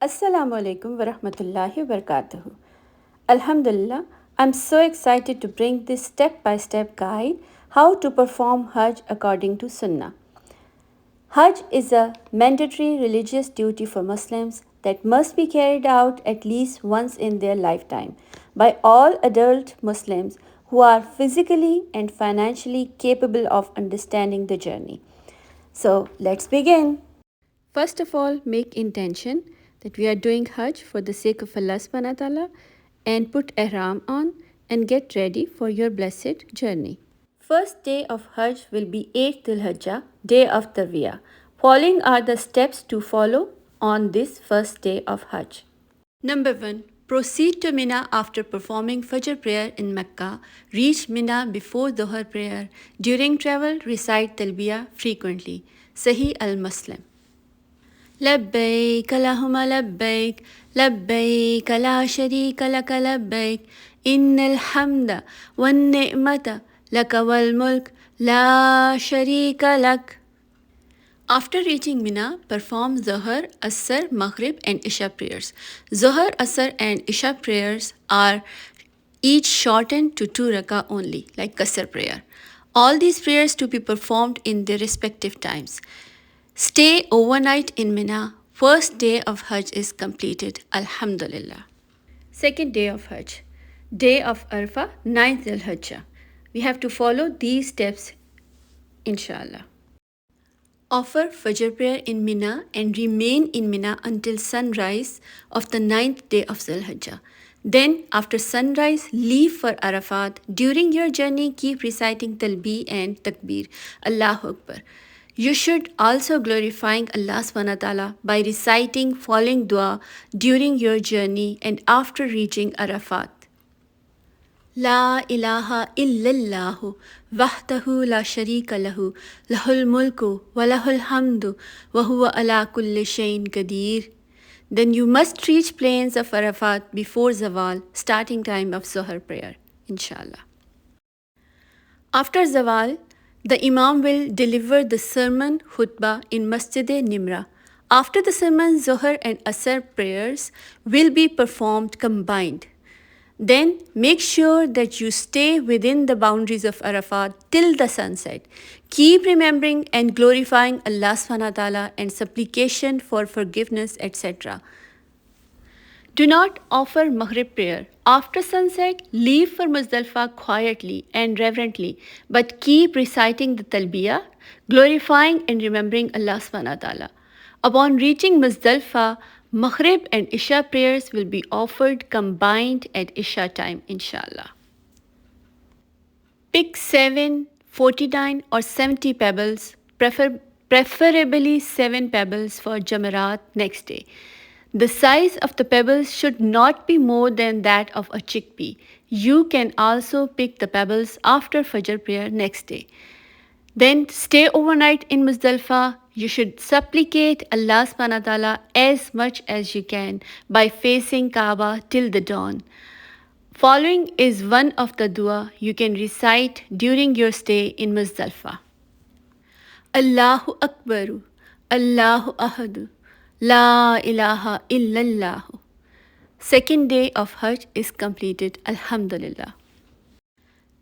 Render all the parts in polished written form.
Assalamu alaikum wa rahmatullahi wa barakatuhu. Alhamdulillah, I'm so excited to bring this step-by-step guide how to perform Hajj according to Sunnah. Hajj is a mandatory religious duty for Muslims that must be carried out at least once in their lifetime by all adult Muslims who are physically and financially capable of understanding the journey. So let's begin. First of all, make intention that we are doing Hajj for the sake of Allah subhanahu wa ta'ala and put ihram on and get ready for your blessed journey. First day of Hajj will be 8th Dhul-Hijjah, day of Tarwiyah. Following are the steps to follow on this first day of Hajj. Number 1. Proceed to Mina after performing Fajr prayer in Mecca. Reach Mina before Dhuhr prayer. During travel, recite Talbiyah frequently. Sahih al-Muslim. لبيك اللهم لبيك لبيك لا شريك لك لبيك إن الحمد والنعمة لك والملك لا شريك لك. After reaching Mina, perform Zuhr, Asr, Maghrib and Isha prayers. Zuhr, Asr and Isha prayers are each shortened to 2 rakah only, like Qasr prayer. All these prayers to be performed in their respective times. Stay overnight in Mina. First day of Hajj is completed. Alhamdulillah. Second day of Hajj. Day of Arafat, 9th Dhul-Hijjah. We have to follow these steps, inshallah. Offer Fajr prayer in Mina and remain in Mina until sunrise of the 9th day of Dhul-Hijjah. Then, after sunrise, leave for Arafat. During your journey, keep reciting Talbih and Takbir. Allahu Akbar. You should also glorifying Allah subhanahu wa ta'ala by reciting following dua during your journey and after reaching Arafat. La ilaha illallahu wahdahu la sharika lahu lahul mulku wa lahul hamdu wa huwa ala kulli shayin qadir. Then you must reach plains of Arafat before Zawal, starting time of Zuhr prayer, inshallah. After Zawal, the Imam will deliver the sermon khutbah in Masjid-e-Nimra. After the sermon, Zuhr and Asr prayers will be performed combined. Then make sure that you stay within the boundaries of Arafat till the sunset. Keep remembering and glorifying Allah subhanahu wa ta'ala and supplication for forgiveness, etc. Do not offer Maghrib prayer. After sunset, leave for Muzdalifah quietly and reverently, but keep reciting the Talbiyah, glorifying and remembering Allah subhanahu wa ta'ala. Upon reaching Muzdalifah, Maghrib and Isha prayers will be offered combined at Isha time, inshallah. Pick 7, 49 or 70 pebbles, preferably 7 pebbles for Jamarat next day. The size of the pebbles should not be more than that of a chickpea. You can also pick the pebbles after Fajr prayer next day. Then stay overnight in Muzdalifah. You should supplicate Allah subhanahu wa ta'ala as much as you can by facing Kaaba till the dawn. Following is one of the dua you can recite during your stay in Muzdalifah. Allahu Akbaru, Allahu Ahadu, La ilaha illallah. Second day of Hajj is completed, Alhamdulillah.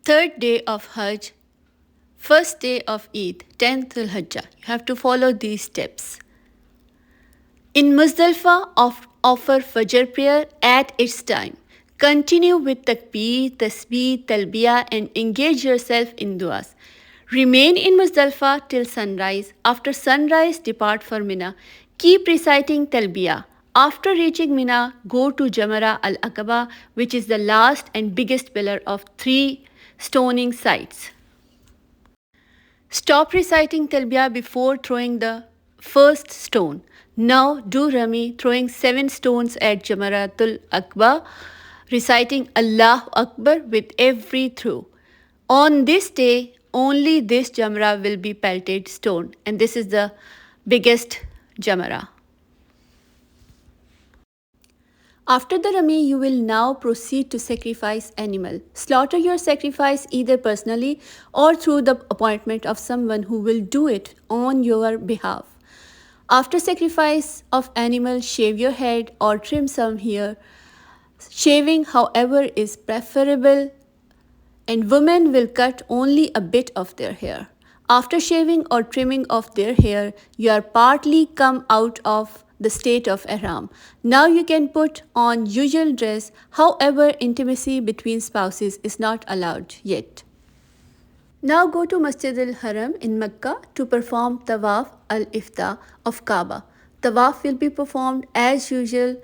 Third day of Hajj, first day of Eid, 10th Dhul-Hijjah. You have to follow these steps. In Muzdalifah, offer Fajr prayer at its time. Continue with Takbir, Tasbih, Talbiyah and engage yourself in duas. Remain in Muzdalifah till sunrise. After sunrise, depart for Mina. Keep reciting Talbiyah. After reaching Mina, go to Jamra al-Aqaba, which is the last and biggest pillar of 3 stoning sites. Stop reciting Talbiyah before throwing the first stone. Now do Rami, throwing 7 stones at Jamratul Aqaba, reciting Allahu Akbar with every throw. On this day, only this Jamra will be pelted stone, and this is the biggest Jamra. After the Rami, you will now proceed to sacrifice animal. Slaughter your sacrifice either personally or through the appointment of someone who will do it on your behalf. After sacrifice of animal, shave your head or trim some hair. Shaving, however, is preferable, and women will cut only a bit of their hair. After shaving or trimming of their hair, you are partly come out of the state of ihram. Now you can put on usual dress, however, intimacy between spouses is not allowed yet. Now go to Masjid al-Haram in Mecca to perform Tawaf al-Ifta of Kaaba. Tawaf will be performed as usual,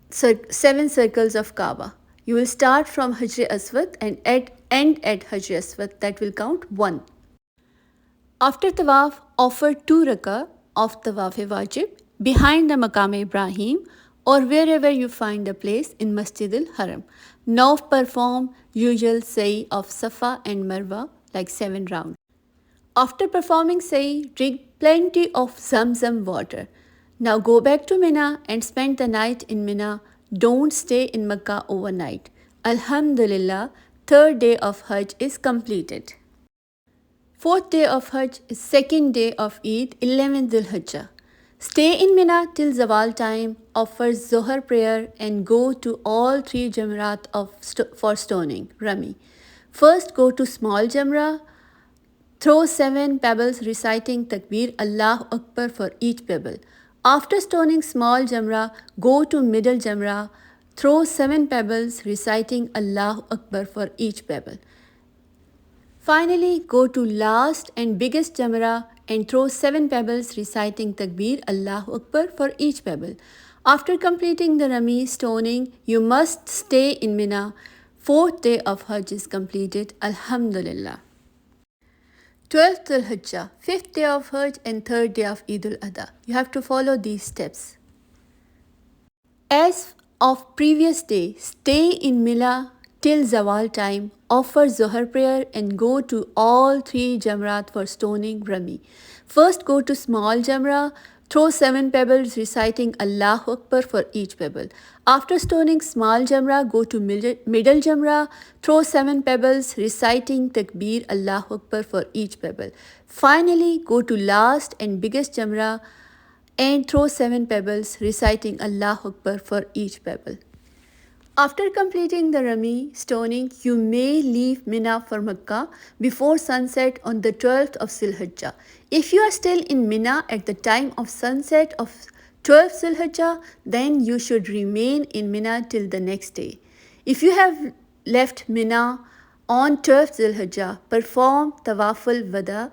7 circles of Kaaba. You will start from Hajr Aswad and end at Hajr Aswad, that will count 1. After Tawaf, offer 2 rakah of Tawaf Wajib behind the Maqam Ibrahim or wherever you find a place in Masjid al-Haram. Now perform usual sa'i of Safa and Marwa like 7 rounds. After performing sa'i, drink plenty of Zamzam water. Now go back to Mina and spend the night in Mina. Don't stay in Mecca overnight. Alhamdulillah, 3rd day of Hajj is completed. 4th day of Hajj is 2nd day of Eid, 11th Dhul Hijjah. Stay in Mina till Zawal time, offer Zohar prayer and go to all 3 Jamrat for stoning, Rami. First go to small Jamra, throw 7 pebbles reciting Takbir Allahu Akbar for each pebble. After stoning small Jamra, go to middle Jamra, throw 7 pebbles reciting Allahu Akbar for each pebble. Finally, go to last and biggest Jamra and throw 7 pebbles reciting Takbir Allahu Akbar for each pebble. After completing the Rami stoning, you must stay in Mina. 4th day of Hajj is completed. Alhamdulillah. 12th Dhul Hijjah, 5th day of Hajj and 3rd day of Eid al-Adha. You have to follow these steps. As of previous day, stay in Mina till Zawal time, offer Zohar prayer and go to all 3 Jamrat for stoning Rami. First go to small Jamra, throw 7 pebbles reciting Allahu Akbar for each pebble. After stoning small Jamra, go to middle Jamra, throw 7 pebbles reciting Takbir Allahu Akbar for each pebble. Finally, go to last and biggest Jamra and throw 7 pebbles reciting Allahu Akbar for each pebble. After completing the Rami stoning, you may leave Mina for Mecca before sunset on the 12th of Zul-Hijjah. If you are still in Mina at the time of sunset of 12th Zul-Hijjah, then you should remain in Mina till the next day. If you have left Mina on 12th Zul-Hijjah, perform Tawaf al-Wada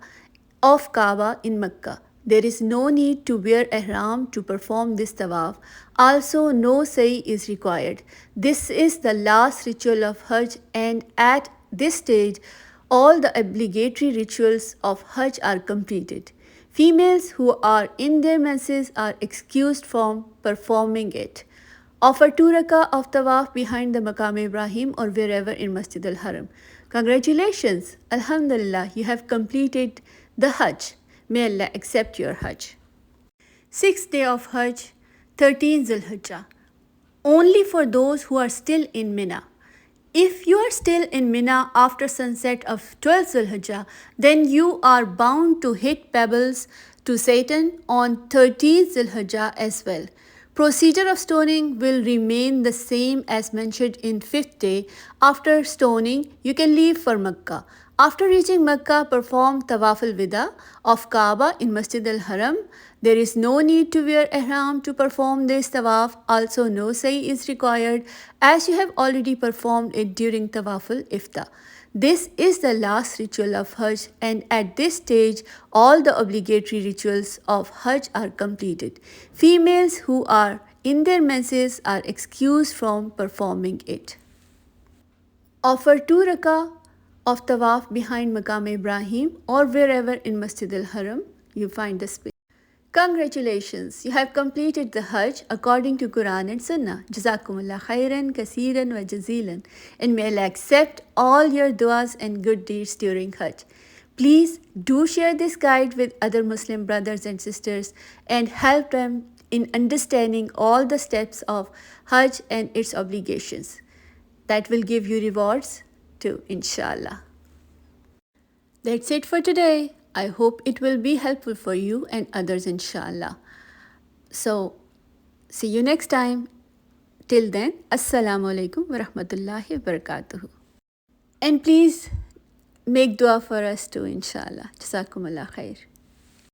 of Kaaba in Mecca. There is no need to wear ihram to perform this tawaf. Also, no sa'i is required. This is the last ritual of Hajj, and at this stage, all the obligatory rituals of Hajj are completed. Females who are in their menses are excused from performing it. Offer 2 rakah of tawaf behind the Maqam Ibrahim or wherever in Masjid al-Haram. Congratulations! Alhamdulillah, you have completed the Hajj. May Allah accept your Hajj. 6th day of Hajj, 13th Zul-Hijjah. Only for those who are still in Mina. If you are still in Mina after sunset of 12th Zul-Hijjah, then you are bound to hit pebbles to Satan on 13th Zul-Hijjah as well. Procedure of stoning will remain the same as mentioned in 5th day. After stoning, you can leave for Mecca. After reaching Mecca, perform Tawaf al-Wida of Kaaba in Masjid al-Haram. There is no need to wear ihram to perform this tawaf. Also, no sa'i is required as you have already performed it during Tawaf al-Ifta. This is the last ritual of Hajj, and at this stage, all the obligatory rituals of Hajj are completed. Females who are in their menses are excused from performing it. Offer 2 rakah of tawaf behind Maqam Ibrahim or wherever in Masjid al-Haram you find the space. Congratulations, you have completed the Hajj according to Quran and Sunnah. Jazakumullah khairan, kasiran wa jazilan. And may Allah accept all your du'as and good deeds during Hajj. Please do share this guide with other Muslim brothers and sisters and help them in understanding all the steps of Hajj and its obligations. That will give you rewards too, inshallah. That's it for today. I hope it will be helpful for you and others, inshallah. So, see you next time. Till then, Assalamu alaikum wa rahmatullahi wa barakatuhu. And please make dua for us too, inshallah. Jazakumullah khair.